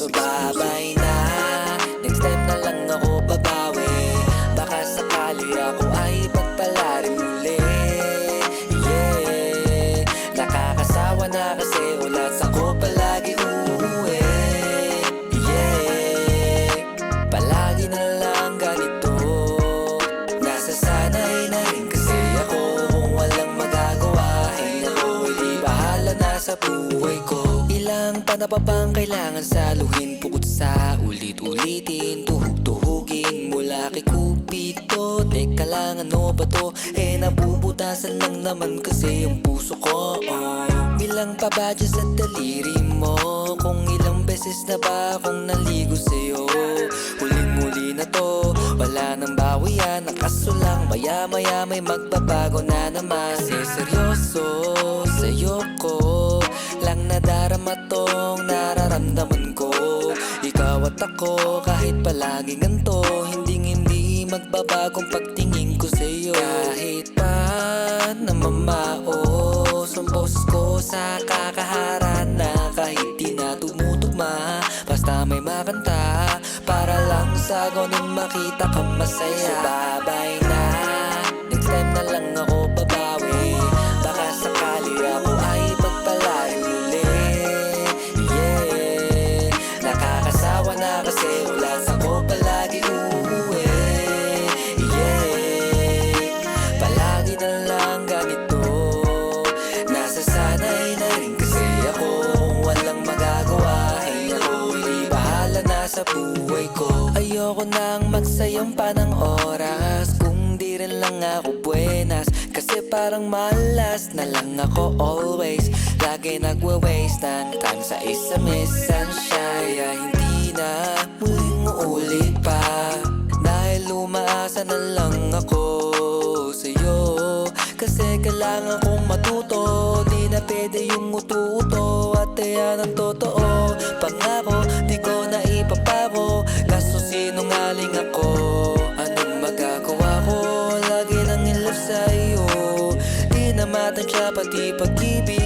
Sumabay na, next time na lang ako babawi. Baka sakali ako ay pagpalarin muli. Yeah, nakakasawa na kasi ulat ako palagi uuwi. Yeah, palagi na lang ganito. Nasasanay na rin kasi ako kung walang magagawa. Ay ako, hindi bahala na sa buhay ko. Ilang pa na pa bang kailangan saluhin bukod sa ulit-ulitin, tuhug-tuhugin mula kay Cupido? Teka lang, ano ba to? Nabubutasan lang naman kasi yung puso ko. Ilang pa ba dyan sa daliri mo? Kung ilang beses na ba akong naligo sa'yo? Huling-muli na to, wala nang bawian. Ang kaso lang, maya-maya may magbabago na naman. Kasi seryoso sa'yo ko lang nadarama tong nararamdaman ko. Ikaw at ako, kahit palagi ganto, hinding-hindi magbabagong pagtingin ko sa'yo. Kahit pa namamaos ang boses ko sa kakaharana, kahit di na tumutugma, basta may makanta para lang sa ganun makita ka masaya. Sumabay na, next time na lang ako babawi. Baka sakali ako ay pagpalain muli. Yeah, nakakasawa na kasi ulas ako palagi uuwi. Yeah, palagi na lang ganito. Nasasanay na rin kasi ako kung walang magagawa. Ay ako, hindi bahala na sa buhay ko. Ayoko nang magsayang pa ng oras kung di rin lang ako buenas. Kasi parang malas na lang ako always. Lagi nagwa-waste ng time sa isa-misan siya. Kaya hindi na muling uulit pa, dahil umaasa na lang ako sa'yo. Kasi kailangan kong matuto, di na pwede yung uto-uto. At yan ang totoo, pangako di ko na ipapako. Kaso sinungaling ako, anong magagawa ko? Lagi nang in love sa'yo, di na matansya pati pag-ibig.